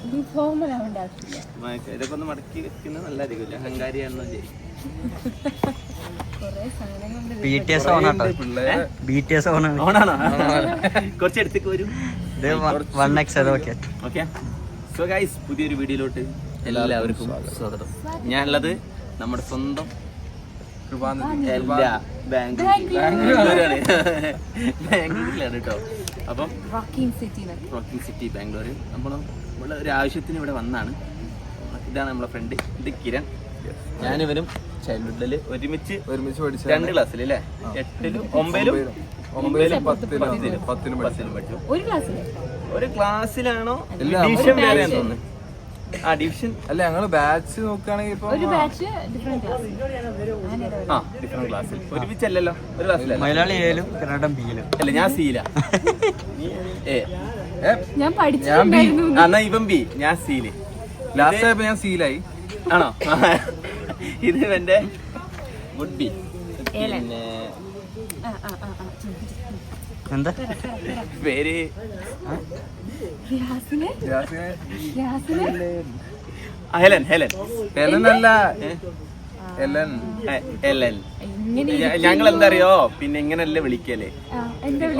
ഇതൊക്കെ ഒന്ന് മടക്കി വെക്കുന്നത് നല്ലതായിരിക്കും. അഹങ്കാരിയാണെന്നോ ശരി. കുറച്ച് അടുത്തേക്ക് വരും. ഓക്കെ, സോ ഗൈസ്, പുതിയൊരു വീഡിയോയിലോട്ട് എല്ലാവർക്കും സ്വാഗതം. ഞാനുള്ളത് നമ്മുടെ സ്വന്തം ബാംഗ്ലൂരിലാണ് കേട്ടോ. അപ്പം റോക്കിംഗ് സിറ്റി ബാംഗ്ലൂർ. നമ്മൾ ഒരു ആവശ്യത്തിന് ഇവിടെ വന്നാണ്. ഇതാണ് നമ്മളെ ഫ്രണ്ട്, ഇത് കിരൺ. ഞാനിവനും ചൈൽഡ്ഹുഡിൽ ഒരുമിച്ച് പഠിച്ചു. 2 ക്ലാസ്സിൽ അല്ലേ? 8ലും 9ലും 10ലും പഠിച്ചു. ഒരു ക്ലാസ്സിലാണോ? ഡിവിഷൻ വേറെയാന്ന് തോന്നുന്നു. ആ, ഡിവിഷൻ അല്ല, ഞങ്ങള് ബാച്ച് നോക്കുകയാണെങ്കിൽ ഡിഫറെന്റ് ക്ലാസ്സിൽ ഒരുമിച്ചല്ലല്ലോ. ഒരു ക്ലാസ്സിലല്ല. അല്ല, ഞാൻ സിയില. എന്നാ ഇവൻ ബി, ഞാൻ സിയില്. ലാസ്റ്റ് ആയപ്പോ ഞാൻ സീലായി. ആണോ? ഇത് എന്റെ ഗുഡ് ബി. പിന്നെ എന്താ പേര്? ഹെലൻ. അല്ല, എലൻ. ഞങ്ങൾ എന്താ അറിയോ, പിന്നെ ഇങ്ങനല്ലേ വിളിക്കല്ലേ.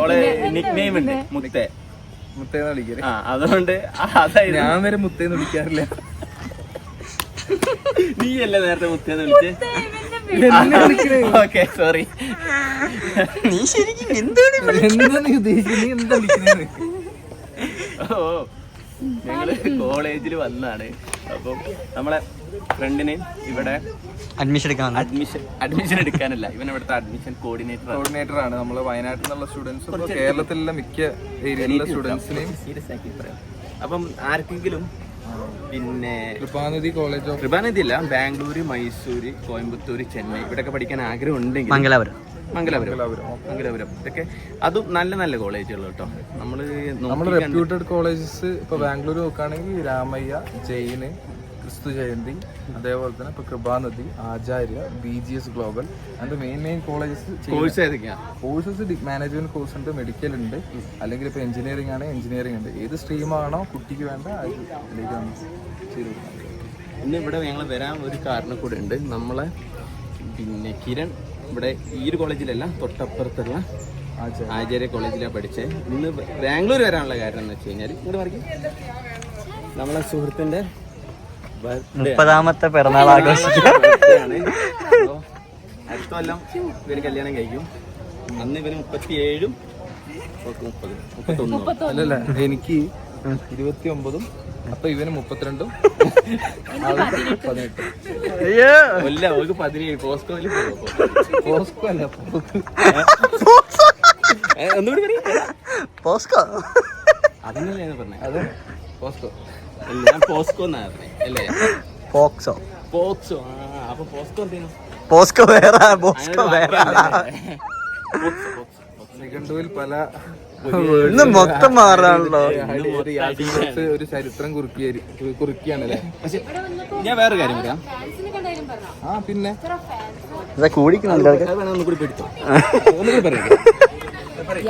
ഓളെ നിക് നെയിം ഉണ്ട്, മുത്തേന്ന് വിളിക്കല്. ആ, അതുകൊണ്ട് ഞാൻ വരെ മുത്തേന്ന് വിളിക്കാറില്ല. നീ അല്ലേ നേരത്തെ മുത്തേന്ന് വിളിച്ചേ? Okay, sorry. നീ ശരിക്കും എന്താണ് ഉദ്ദേശിക്കുന്നത്? ഓ, ഞങ്ങള് കോളേജിൽ വന്നാണ്. അപ്പം നമ്മളെ ഫ്രണ്ടിന് ഇവിടെ അഡ്മിഷൻ എടുക്കാനല്ല, ഇവൻ ഇവിടുത്തെ അഡ്മിഷൻ കോർഡിനേറ്റർ ആണ്. നമ്മള് വയനാട്ടിൽ നിന്നുള്ള സ്റ്റുഡൻസ്, കേരളത്തിലുള്ള മിക്ക ഏരിയയിലുള്ള സ്റ്റുഡൻസിനെയും സീരിയസ് ആക്കി പറയാം. അപ്പം ആർക്കെങ്കിലും പിന്നെ കൃപാനിധി കോളേജ് ഓഫ് കൃപാനിധി അല്ല, ബാംഗ്ലൂര്, മൈസൂര്, കോയമ്പത്തൂര്, ചെന്നൈ ഇവിടെയൊക്കെ പഠിക്കാൻ ആഗ്രഹം ഉണ്ടെങ്കിൽ മംഗലാപുരം ഇതൊക്കെ അതും നല്ല നല്ല കോളേജുകൾ കേട്ടോ. നമ്മള് റെപ്യൂട്ടഡ് കോളേജസ് ഇപ്പൊ ബാംഗ്ലൂർ നോക്കുകയാണെങ്കിൽ രാമയ്യ, ജെയിന്, ക്രിസ്തു ജയന്തി, അതേപോലെ തന്നെ ഇപ്പൊ കൃപാനദി, ആചാര്യ, BGS ഗ്ലോബൽ, അതിന്റെ main colleges. Courses management course ഉണ്ട്, മെഡിക്കൽ ഉണ്ട്, അല്ലെങ്കിൽ ഇപ്പൊ എഞ്ചിനീയറിംഗ് ആണ്, എഞ്ചിനീയറിംഗ് ഉണ്ട്. ഏത് സ്ട്രീമാണോ കുട്ടിക്ക് വേണ്ട അതിലേക്കാണ് ചെയ്ത് കൊടുക്കുന്നത്. ഇന്ന് ഇവിടെ ഞങ്ങൾ വരാൻ ഒരു കാരണം കൂടെ ഉണ്ട്. നമ്മളെ പിന്നെ കിരൺ ഇവിടെ ഈ ഒരു കോളേജിലല്ല, തൊട്ടപ്പുറത്തുള്ള ആചാര്യ കോളേജിലാണ് പഠിച്ചത്. ഇന്ന് ബാംഗ്ലൂർ വരാനുള്ള കാരണം എന്ന് വെച്ച് കഴിഞ്ഞാൽ, ഇങ്ങോട്ട് പറയും, നമ്മളെ സുഹൃത്തിന്റെ 30ാമത്തെ പിറന്നാൾ ആഘോഷിക്കുകയാണ്. അടുത്ത കൊല്ലം ഇവര് കല്യാണം കഴിക്കും. അന്ന് ഇവര് 37ഉം 31. അല്ലല്ല, എനിക്ക് 29ഉം അപ്പൊ ഇവന് 32ഉം 18. അല്ല, ഒരു 17. പോസ്കോയില് പോസ്കോ അല്ല, ഒന്നുകൂടി പോസ്കോ അതന്നല്ലേ ഞാൻ പറഞ്ഞത്. അത് പോസ്കോ അല്ല, ഞാൻ പോസ്കോ എന്നാ പറഞ്ഞേ അല്ലേ? പോക്സോ. അപ്പൊ പോസ്കോ എന്തേനു? പോസ്കോ വേറെ, പോസ്കോ വേറെ. നിഘണ്ടുവിൽ പല ഇന്ന് മൊത്തം മാറാണല്ലോ. ഒരു ചരിത്രം കുറിക്കുകയാണല്ലേ. പക്ഷെ ഞാൻ വേറെ കാര്യം പറയാം. ആ, പിന്നെ കൂടിക്കുന്നുണ്ട്. ഒന്നുകൂടി പെടുത്തോ,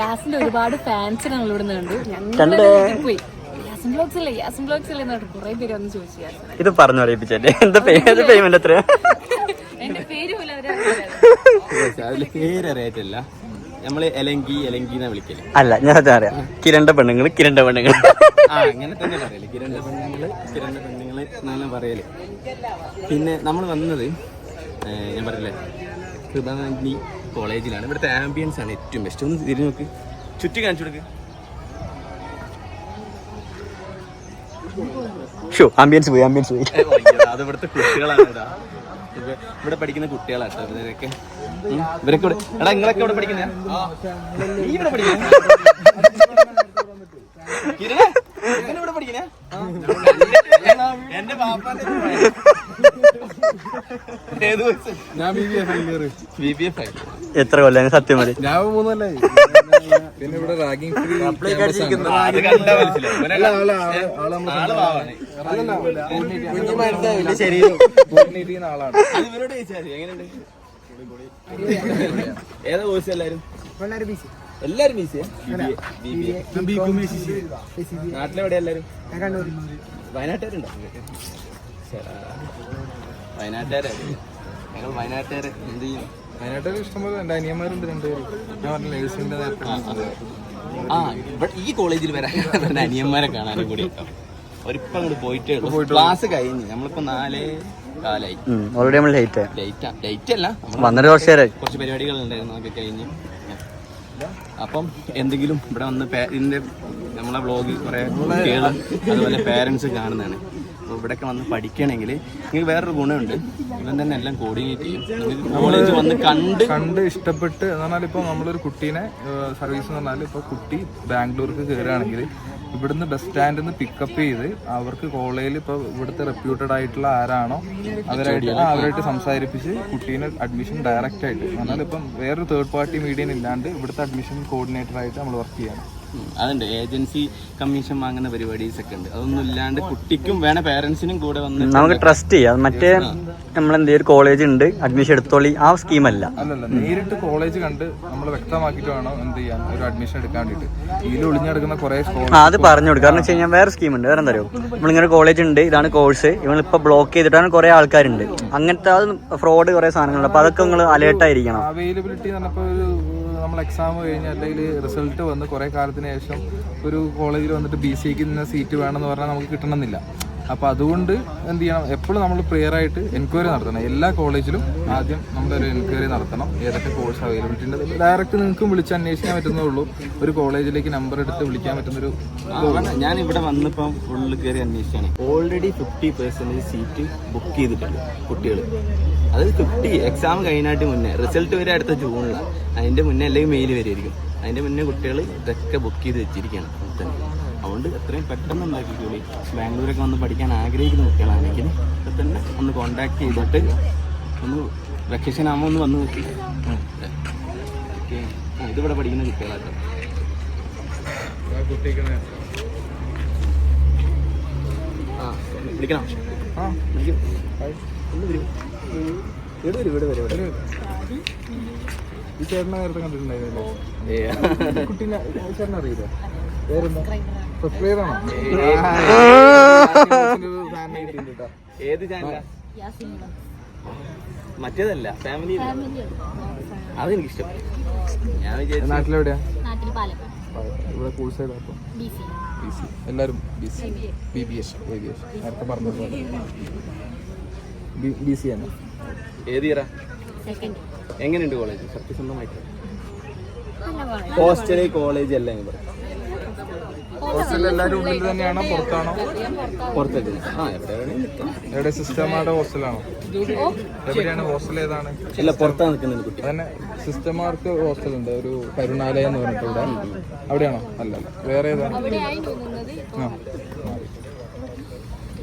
യാസിന്റെ ഒരുപാട് ഫാൻസ് ഞങ്ങൾ ഇവിടെ കണ്ടു. പോയി യാസിൻ ബ്ലോഗ്സ് അല്ലേ കുറെ പേര് വന്ന് ചോദിച്ചു. ഇത് പറഞ്ഞു അറിയിപ്പിച്ചല്ലേ? എന്താ പേയ്മെന്റ് എത്രയാ? എന്റെ പേര് പോലും അതില് പേരറിയായിട്ടല്ല, നമ്മള് എലങ്കിന്നാ വിളിക്കല്. അല്ല, ഞാൻ അറിയാം, കിരണ്ട പെണ്ണുങ്ങൾ ആ, അങ്ങനെ തന്നെ പറയല്. കിരണ്ട പെണ്ണുങ്ങള് എന്നെല്ലാം പറയല്. പിന്നെ നമ്മൾ വന്നത് ഞാൻ പറയല്ലേ, കൃപാനന്ദി കോളേജിലാണ്. ഇവിടുത്തെ ആംബിയൻസ് ആണ് ഏറ്റവും ബെസ്റ്റ്. ഒന്ന് തിരിഞ്ഞു നോക്ക്, ചുറ്റി കാണിച്ചു കൊടുക്ക്. ആംബിയൻസ് പോയി. അത് ഇവിടുത്തെ കുട്ടികളാണ്. ഇവിടെ പഠിക്കുന്ന കുട്ടികളാട്ടോ ഇവരൊക്കെ. ഇവരൊക്കെ എടാ, നിങ്ങളൊക്കെ ഇവിടെ പഠിക്കുന്ന? നീ ഇവിടെ പഠിക്കുന്ന? ഇവിടെ പഠിക്കുന്ന എന്റെ പാപ്പാന്റെ ഞാൻ BBA ഫൈനൽ. എത്ര കൊല്ലം? സത്യം മതി. ഞാൻ 3 കൊല്ലായി. പിന്നെ ഇവിടെ റാഗിംഗ് ഫ്രീ ആളാണ്. ഏതാ കോഴ്സ്? എല്ലാരും BCA. നാട്ടിലെവിടെ എല്ലാരും? വയനാട്ടുകാരുണ്ടോ? വയനാട്ടുകാരെ ഞങ്ങൾ വയനാട്ടുകാരെ എന്ത് ചെയ്യും? വയനാട്ടിൽ ഇഷ്ടംപോലെ എൻ്റെ അനിയന്മാരുണ്ട് 2 പേര്. ഞാൻ പറഞ്ഞ നേഴ്സിൻ്റെ ഇവിടെ ഈ കോളേജിൽ വരാൻ അനിയന്മാരെ കാണാനും കൂടി കേട്ടോ. ഒരിപ്പം അങ്ങോട്ട് പോയിട്ടേ ഉള്ളൂ. ക്ലാസ് കഴിഞ്ഞ് നമ്മളിപ്പോ 4:15 ഓൾറെഡി നമ്മൾ ലേറ്റ് ലൈറ്റ് അല്ല, വന്നിട്ട് കുറച്ച് നേരമായി. കുറച്ച് പരിപാടികൾ ഉണ്ടായിരുന്നു, അതൊക്കെ കഴിഞ്ഞ്. അപ്പം എന്തെങ്കിലും ഇവിടെ വന്ന് ഇതിന്റെ നമ്മളെ വ്ളോഗിൽ കുറെ കുട്ടികളും അതുപോലെ പേരൻസ് കാണുന്നതാണ്. അപ്പോൾ ഇവിടെയൊക്കെ വന്ന് പഠിക്കണമെങ്കിൽ നിങ്ങൾക്ക് വേറൊരു ഗുണമുണ്ട്, ഇവൻ തന്നെ എല്ലാം കോർഡിനേറ്റ് ചെയ്യും. നിങ്ങൾക്ക് കോളേജ് വന്ന് കണ്ട് ഇഷ്ടപ്പെട്ട് എന്ന് പറഞ്ഞാൽ ഇപ്പോൾ നമ്മളൊരു കുട്ടീനെ സർവീസ് എന്ന് പറഞ്ഞാൽ ഇപ്പോൾ കുട്ടി ബാംഗ്ലൂർക്ക് കയറുകയാണെങ്കിൽ ഇവിടുന്ന് ബസ് സ്റ്റാൻഡിൽ നിന്ന് പിക്കപ്പ് ചെയ്ത് അവർക്ക് കോളേജിൽ ഇപ്പോൾ ഇവിടുത്തെ റെപ്യൂട്ടഡ് ആയിട്ടുള്ള ആരാണോ അവരായിട്ട് സംസാരിപ്പിച്ച് കുട്ടീനെ അഡ്മിഷൻ ഡയറക്റ്റ് ആയിട്ട് എന്നാൽ ഇപ്പം വേറൊരു തേർഡ് പാർട്ടി മീഡിയൻ ഇല്ലാണ്ട് ഇവിടുത്തെ അഡ്മിഷൻ കോർഡിനേറ്റർ ആയിട്ട് നമ്മൾ വർക്ക് ചെയ്യണം. അതുണ്ട്, ഏജൻസി കമ്മീഷൻ വാങ്ങുന്ന പരിപാടീസ് ഒക്കെ ഉണ്ട്. അതൊന്നും ഇല്ലാണ്ട് കുട്ടിക്കും വേണം പേരൻസിനും കൂടെ വന്ന് നമുക്ക് ട്രസ്റ്റ് ചെയ്യാം. മറ്റേ നമ്മളെന്തെങ്കിലും കോളേജ് ഉണ്ട് അഡ്മിഷൻ എടുത്തോളി ആ സ്കീമല്ല. അല്ലല്ല, നേരിട്ട് കോളേജ് കണ്ട് നമ്മൾ വ്യക്തമാക്കിയിട്ട് വേണം എന്ത് ചെയ്യാൻ ഒരു അഡ്മിഷൻ എടുക്കാൻ വേണ്ടിയിട്ട്. ഇതിൽ ഒളിഞ്ഞെടുക്കുന്ന കുറെ അത് പറഞ്ഞു കൊടുക്കുക. കാരണം വെച്ച് കഴിഞ്ഞാൽ വേറെ സ്കീമുണ്ട്. വേറെ എന്താ പറയുക, നമ്മളിങ്ങനെ കോളേജ് ഉണ്ട്, ഇതാണ് കോഴ്സ്, ഇവളിപ്പോൾ ബ്ലോക്ക് ചെയ്തിട്ടാണ് കുറെ ആൾക്കാരുണ്ട്, അങ്ങനത്തെ അത് ഫ്രോഡ് കുറെ സാധനങ്ങളുണ്ട്. അപ്പോൾ അതൊക്കെ നിങ്ങൾ അലേർട്ടായിരിക്കണം. അവൈലബിലിറ്റി എന്ന് പറഞ്ഞപ്പോൾ നമ്മൾ എക്സാം കഴിഞ്ഞ് അല്ലെങ്കിൽ റിസൾട്ട് വന്ന് കുറേ കാലത്തിന് ശേഷം ഒരു കോളേജിൽ വന്നിട്ട് BCAക്ക് ഇന്ന സീറ്റ് വേണമെന്ന് പറഞ്ഞാൽ നമുക്ക് കിട്ടണമെന്നില്ല. അപ്പോൾ അതുകൊണ്ട് എന്ത് ചെയ്യണം, എപ്പോഴും നമ്മൾ പ്രിയറായിട്ട് എൻക്വയറി നടത്തണം. എല്ലാ കോളേജിലും ആദ്യം നമ്മളൊരു എൻക്വയറി നടത്തണം, ഏതൊക്കെ കോഴ്സ് അവൈലബിലിറ്റി ഉണ്ട്. ഡയറക്റ്റ് നിങ്ങൾക്കും വിളിച്ച് അന്വേഷിക്കാൻ പറ്റുന്നേ ഉള്ളൂ. ഒരു കോളേജിലേക്ക് നമ്പർ എടുത്ത് വിളിക്കാൻ പറ്റുന്നൊരു ഞാൻ ഇവിടെ വന്നിപ്പം ഫുള്ള് കയറി അന്വേഷിച്ചാണ്. ഓൾറെഡി 50% സീറ്റ് ബുക്ക് ചെയ്തിട്ടുണ്ട് കുട്ടികൾ. അത് 50 എക്സാം കഴിഞ്ഞായിട്ട് മുന്നേ, റിസൾട്ട് വരെ അടുത്ത ജൂണിലാണ്, അതിൻ്റെ മുന്നേ അല്ലെങ്കിൽ മെയിൽ വരെയായിരിക്കും. അതിൻ്റെ മുന്നേ കുട്ടികൾ ഇതൊക്കെ ബുക്ക് ചെയ്ത് വെച്ചിരിക്കുകയാണ് തന്നെ. അതുകൊണ്ട് എത്രയും പെട്ടെന്ന് ഉണ്ടാക്കിക്കോളി. ബാംഗ്ലൂരൊക്കെ വന്ന് പഠിക്കാൻ ആഗ്രഹിക്കുന്ന കുട്ടികളാണെങ്കിൽ ഇപ്പം തന്നെ ഒന്ന് കോണ്ടാക്ട് ചെയ്തിട്ട് ഒന്ന് വെക്കേഷൻ ആകുമ്പോൾ ഒന്ന് വന്ന് നോക്കി. ഓക്കെ, ഇതിവിടെ പഠിക്കുന്ന കുട്ടികളാട്ടോ. വിളിക്കണം, ഈ ചേട്ടനെ നേരത്തെ കണ്ടിട്ടുണ്ടായിരുന്നല്ലോ. കുട്ടീനെ ചേട്ടനെ അറിയില്ല, വേറെന്താ സബ്സ്ക്രൈബറാണോ? ഏത് ചാനലാ? മറ്റേതല്ല, ഫാമിലി. അതെനിക്കിഷ്ടം. ഞാൻ വിചാരിച്ചു നാട്ടിലെവിടെയാ? ഇവിടെ കോഴ്സ് ഏതാ? BC. എല്ലാവരും BBS നേരത്തെ പറഞ്ഞത് BC ആണ്. ഏത് ഇയറാ? എങ്ങനെയുണ്ട് കോളേജ്? സത്യസന്ധമായിട്ട് ഹോസ്റ്റല് കോളേജ് എല്ലാം എങ്ങനെ പറയും? ഹോസ്റ്റലിൽ എല്ലാവരും ഉള്ളിൽ തന്നെയാണോ പുറത്താണോ? പുറത്തേക്ക്. എവിടെ സിസ്റ്റർമാരുടെ ഹോസ്റ്റലാണോ? എവിടെയാണ് ഹോസ്റ്റൽ? ഏതാണ്? ഇല്ല, പുറത്താണ് നിൽക്കുന്നത് കുട്ടി. അതന്നെ സിസ്റ്റർമാർക്ക് ഹോസ്റ്റലുണ്ട്, ഒരു കരുണാലയം എന്ന് പറഞ്ഞിട്ട് ഇവിടെ. അവിടെയാണോ? അല്ലല്ല, വേറെ ഏതാണ്? ആ,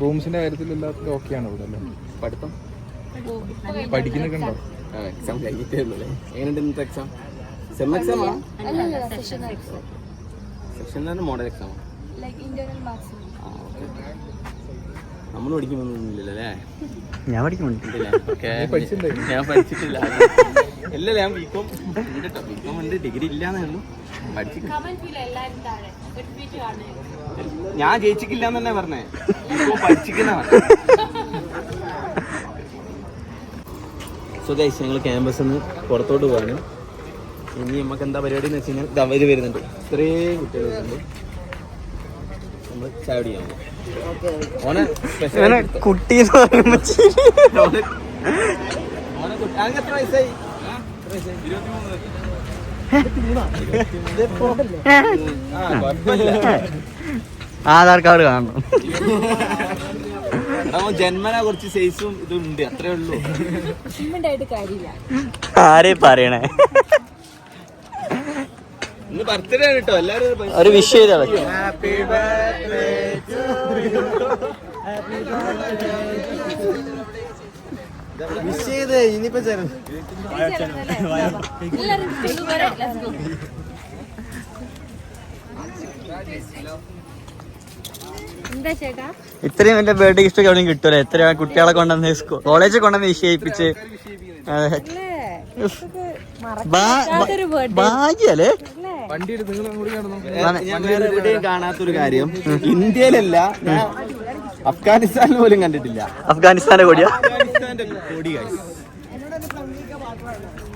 റൂംസിന്റെ കാര്യത്തിൽ എല്ലാത്തിലും ഓക്കെയാണ് ഇവിടെ അല്ലേ? പഠിത്തം പഠിക്കുന്നൊക്കെ ഉണ്ടോ? എക്സാം കഴിഞ്ഞിട്ടേ ഉള്ളൂ. എങ്ങനെയുണ്ട് ഇന്നത്തെ എക്സാം? സെം എക്സാം ആണോ? Section model exam. നമ്മൾ പഠിക്കുമ്പോഴൊന്നുമില്ലല്ലേ? ഞാൻ പഠിക്കുന്നുണ്ട്. ഞാൻ പഠിച്ചിട്ടില്ല. ഇല്ലല്ല, ഞാൻ ബികോം ഉണ്ട് കേട്ടോ. ബികോം ഉണ്ട്, ഡിഗ്രി ഇല്ലാന്നേ ഉള്ളൂ. പഠിച്ചിട്ടില്ല. ഞാൻ ജയിച്ചിട്ടില്ല എന്ന് തന്നെ പറഞ്ഞേ. പഠിച്ചിക്കുന്ന സോ ഗൈസ്, ഞങ്ങൾ ക്യാമ്പസിൽ നിന്ന് പുറത്തോട്ട് പോവാണ്. ഇനി നമുക്ക് എന്താ പരിപാടി എന്ന് വെച്ച് കഴിഞ്ഞാൽ അവര് വരുന്നുണ്ട്, ഇത്രയും കുട്ടികൾ വരുന്നുണ്ട്. നമ്മൾ ചായ കുടിക്കാൻ കുട്ടി എന്ന് പറയുമ്പോ എത്ര വയസ്സായി? ആധാർ കാർഡ് കാണണം. ജന്മന കുറച്ച് സൈസും ഇതുണ്ട്, അത്രേ ഉള്ളൂ. ആരെ പറയണേ? ഇന്ന് ബർത്ത്ഡേ ആണ് കേട്ടോ, എല്ലാരും ഒരു വിഷ് ചെയ്താൽ വിഷ് ചെയ്ത് ഇനിയിപ്പോ ചേരും. ഇത്രയും എന്റെ ബർത്ത്ഡേ ഗിഫ്റ്റ് ഒക്കെ എവിടെയും കിട്ടൂല. എത്ര കുട്ടികളെ കൊണ്ടുവന്ന് കോളേജിൽ കൊണ്ടുവന്ന് വിഷയിപ്പിച്ച് ഭാഗ്യല്ലേ? ഞാൻ വേറെ എവിടെയും കാണാത്തൊരു കാര്യം, ഇന്ത്യയിലല്ല, അഫ്ഗാനിസ്ഥാനിൽ പോലും കണ്ടിട്ടില്ല. അഫ്ഗാനിസ്ഥാന്റെ കൊടിയാ? അഫ്ഗാനിസ്ഥാന്റെ കൊടി guys.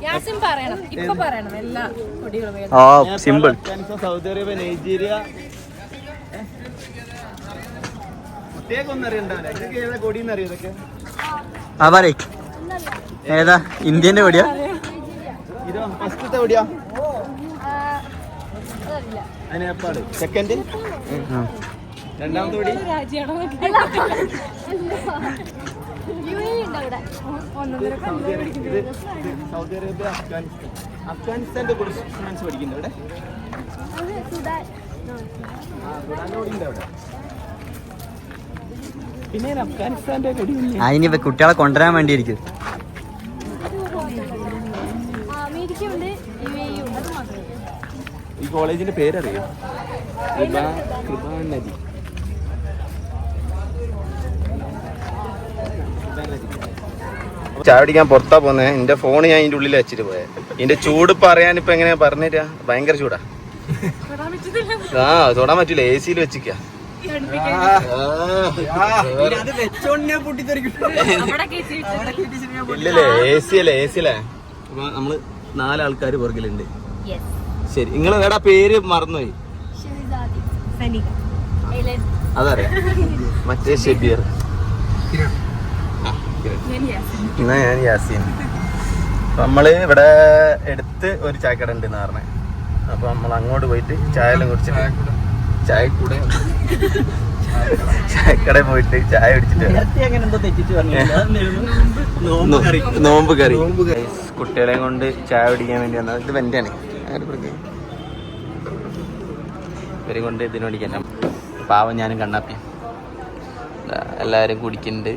യാസിൻ പറയണം, ഇപ്പൊ പറയണം എല്ലാ കൊടികളും. ആ simple. Afghanistan, Saudi Arabia, Nigeria. പ്രത്യേകം ഒന്നും അറിയണ്ടാവില്ല. ഇതൊക്കെ ഏതാ കൊടിയെന്ന് അറിയോ? ഇതൊക്കെ ആ പറയ്, ഏതാ? ഇന്ത്യന്റെ കൊടിയാ? ഇതോ ഫസ്റ്റത്തെ കൊടിയാ? നേപ്പാള്. സെക്കൻഡ് രണ്ടാമത്തെ കൊടി രാജ്യമാണോ? ഇത് സൗദി അറേബ്യ, അഫ്ഗാനിസ്ഥാൻ. അഫ്ഗാനിസ്ഥാന്റെ കൊടി സ്റ്റുഡൻസ് പഠിക്കുന്നുണ്ട് ഇവിടെ. സുഡാന്റെ കൊടി ഉണ്ട് അവിടെ. പിന്നെ അഫ്ഗാനിസ്ഥാന്റെ കൊടി അതിനിപ്പോ കുട്ടികളെ കൊണ്ടുവരാൻ വേണ്ടിയിരിക്കും. ഈ കോളേജിന്റെ പേരറിയോ? കൃപാ നദി. ചായ പിടിക്കാൻ പുറത്താ പോന്നെ. എന്റെ ഫോൺ ഞാൻ ഇതിന്റെ ഉള്ളിൽ വെച്ചിട്ട് പോയെ. ഇതിന്റെ ചൂട് പറയാൻ ഇപ്പൊ എങ്ങനെയാ പറഞ്ഞുതരാ? ഭയങ്കര ചൂടാ. ആ തൊടാൻ പറ്റൂല, എ സിയിൽ വെച്ചിക്ക. ഇല്ലല്ലേ, എ സി അല്ലേ, എ സി അല്ലേ. അപ്പൊ നമ്മള് 4 ആൾക്കാർ പുറകിലുണ്ട്. ശരി, നിങ്ങൾ വേടാ പേര് മറന്നുപോയി. അതറിയാം, മറ്റേ ഷെബീർ. എന്നാ ഞാൻ യാസീൻ. നമ്മള് ഇവിടെ എടുത്ത് ഒരു ചായക്കട ഉണ്ട് എന്ന് പറഞ്ഞേ. അപ്പൊ നമ്മൾ അങ്ങോട്ട് പോയിട്ട് ചായ എല്ലാം കുടിച്ചിട്ട് ചായക്കടയിൽ പോയിട്ട് ചായ കുടിച്ചിട്ട് നോമ്പ് കറി. കുട്ടികളെ കൊണ്ട് ചായ കുടിക്കാൻ വേണ്ടി വന്നത്. ഇത് വെന്റാണ്, ഇവരെ കൊണ്ട് ഇതിന് പഠിക്കാൻ. പാവം ഞാനും കണ്ണാപ്പിയും എല്ലാവരും കുടിക്കുന്നുണ്ട്.